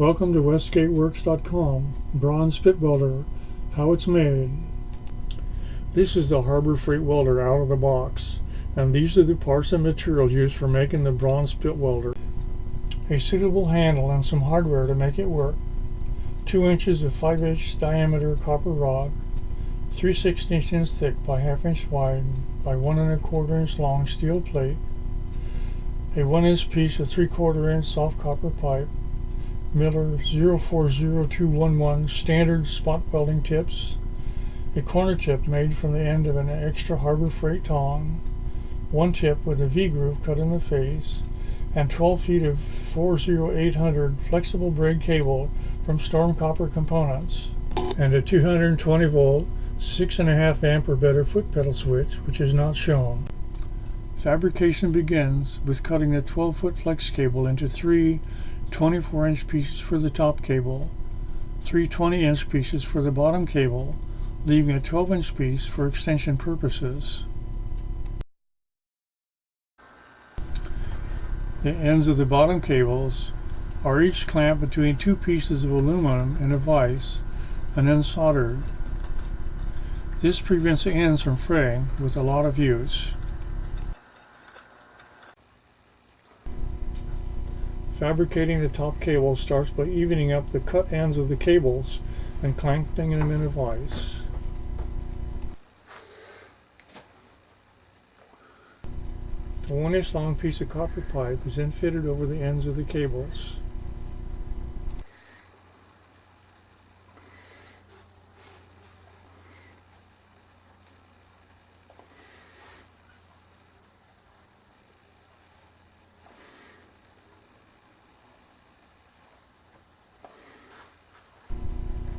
Welcome to westgateworks.com, Bronze Pit Welder, how it's made. This is the Harbor Freight welder out of the box, and these are the parts and materials used for making the Bronze Pit Welder. A suitable handle and some hardware to make it work. 2 inches of 5-inch diameter copper rod, 3/16 inch thick by 1/2 inch wide by 1 1/4 inch long steel plate, a 1 inch piece of 3/4 inch soft copper pipe, Miller 040211 standard spot welding tips, a corner tip made from the end of an extra Harbor Freight tong, 1 tip with a V-groove cut in the face, and 12 feet of 40800 flexible braid cable from Storm Copper Components, and a 220 volt 6.5 amp or better foot pedal switch, which is not shown. Fabrication begins with cutting the 12-foot flex cable into 3 24-inch pieces for the top cable, 3 20-inch pieces for the bottom cable, leaving a 12-inch piece for extension purposes. The ends of the bottom cables are each clamped between 2 pieces of aluminum in a vise and then soldered. This prevents the ends from fraying with a lot of use. Fabricating the top cable starts by evening up the cut ends of the cables and clamping them in a vise. The 1 inch long piece of copper pipe is then fitted over the ends of the cables.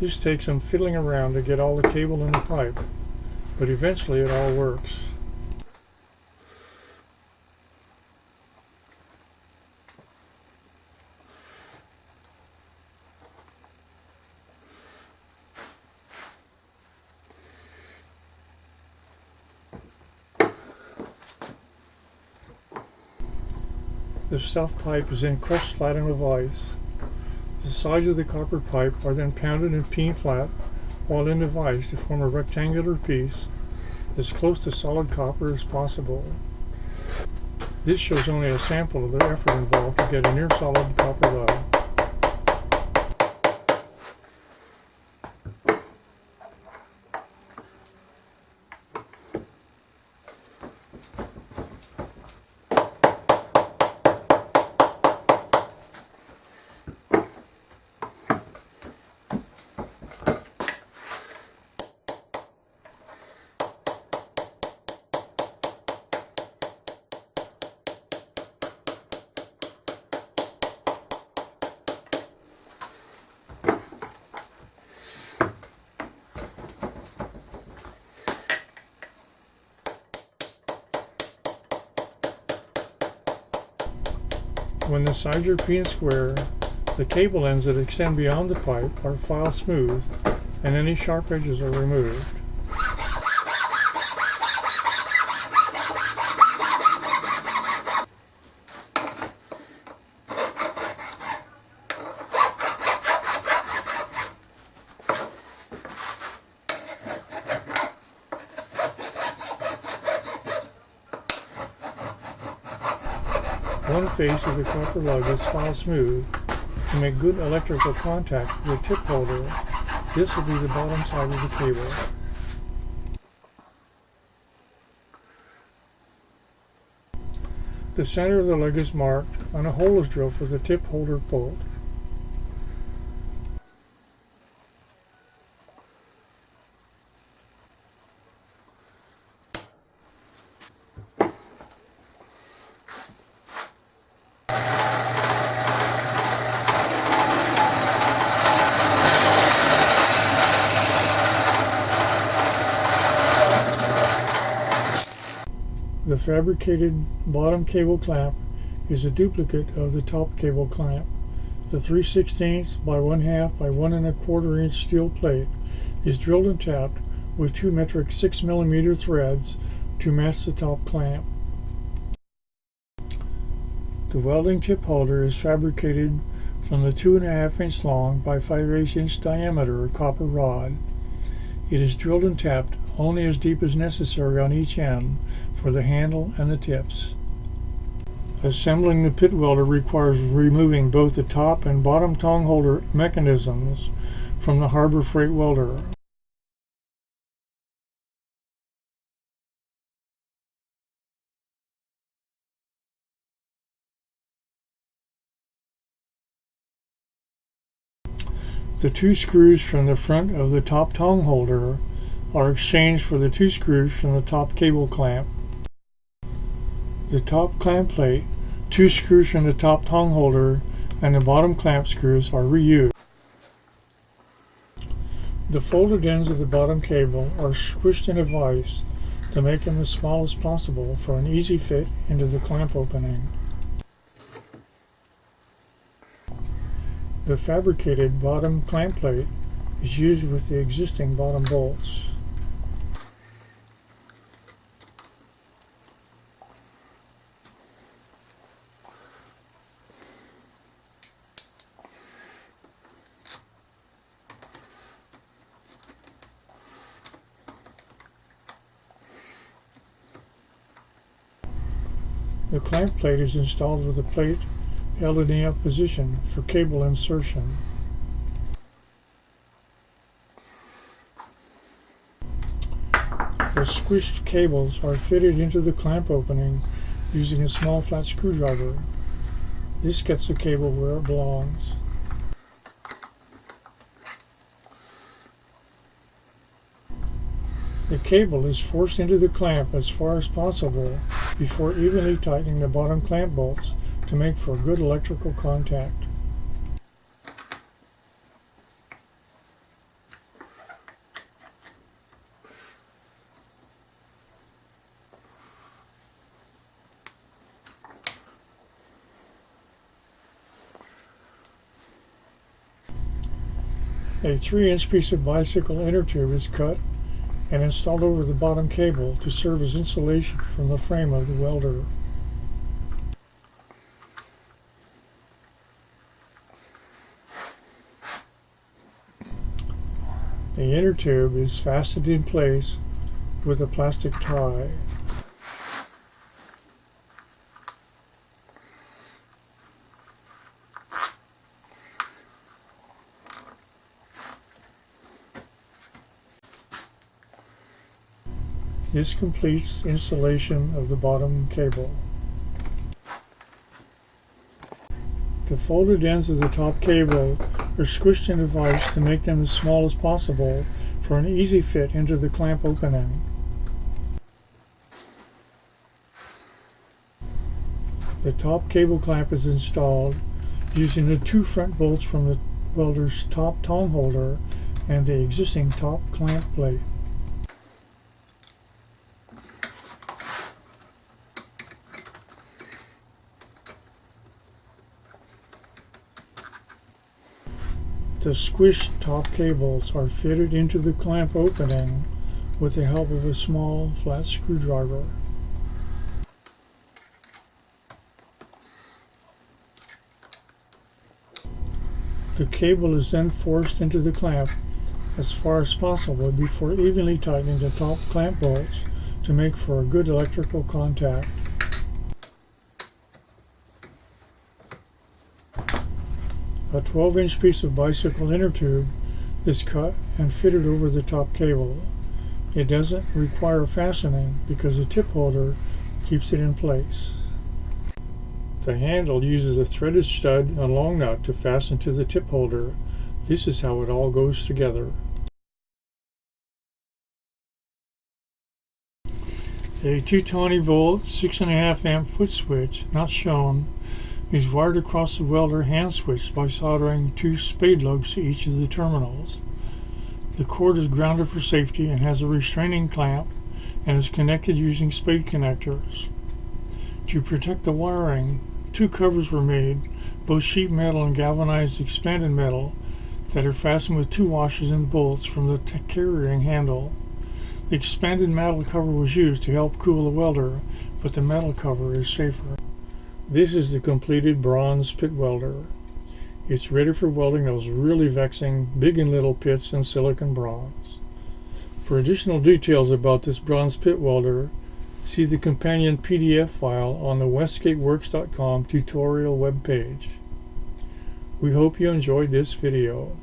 This takes some fiddling around to get all the cable in the pipe, but eventually it all works. The stuffed pipe is then crushed flat in a vise. The sides of the copper pipe are then pounded and peened flat while in the vise to form a rectangular piece as close to solid copper as possible. This shows only a sample of the effort involved to get a near solid copper level. When the sides are peened square, the cable ends that extend beyond the pipe are filed smooth and any sharp edges are removed. One face of the copper lug is filed smooth to make good electrical contact with the tip holder. This will be the bottom side of the cable. The center of the lug is marked and a hole is drilled for the tip holder bolt. The fabricated bottom cable clamp is a duplicate of the top cable clamp. The 3/16 by 1/2 by 1 1/4 inch steel plate is drilled and tapped with 2 metric 6 mm threads to match the top clamp. The welding tip holder is fabricated from the 2.5-inch long by 5/8-inch diameter copper rod. It is drilled and tapped only as deep as necessary on each end for the handle and the tips. Assembling the pit welder requires removing both the top and bottom tongue holder mechanisms from the Harbor Freight welder. The 2 screws from the front of the top tongue holder are exchanged for the 2 screws from the top cable clamp. The top clamp plate, 2 screws from the top tongue holder, and the bottom clamp screws are reused. The folded ends of the bottom cable are squished in a vise to make them as small as possible for an easy fit into the clamp opening. The fabricated bottom clamp plate is used with the existing bottom bolts. The clamp plate is installed with the plate held in the up position for cable insertion. The squished cables are fitted into the clamp opening using a small flat screwdriver. This gets the cable where it belongs. The cable is forced into the clamp as far as possible before evenly tightening the bottom clamp bolts to make for good electrical contact. A 3-inch piece of bicycle inner tube is cut and installed over the bottom cable to serve as insulation from the frame of the welder. The inner tube is fastened in place with a plastic tie. This completes installation of the bottom cable. The folded ends of the top cable are squished in a vise to make them as small as possible for an easy fit into the clamp opening. The top cable clamp is installed using the 2 front bolts from the welder's top tongue holder and the existing top clamp plate. The squished top cables are fitted into the clamp opening with the help of a small flat screwdriver. The cable is then forced into the clamp as far as possible before evenly tightening the top clamp bolts to make for a good electrical contact. A 12-inch piece of bicycle inner tube is cut and fitted over the top cable. It doesn't require fastening because the tip holder keeps it in place. The handle uses a threaded stud and long nut to fasten to the tip holder. This is how it all goes together. A 220 volt 6.5 amp foot switch, not shown, is wired across the welder hand switch by soldering 2 spade lugs to each of the terminals. The cord is grounded for safety and has a restraining clamp and is connected using spade connectors. To protect the wiring, 2 covers were made, both sheet metal and galvanized expanded metal, that are fastened with 2 washers and bolts from the carrying handle. The expanded metal cover was used to help cool the welder, but the metal cover is safer. This is the completed bronze pit welder. It's ready for welding those really vexing big and little pits in silicon bronze. For additional details about this bronze pit welder, see the companion PDF file on the westgateworks.com tutorial webpage. We hope you enjoyed this video.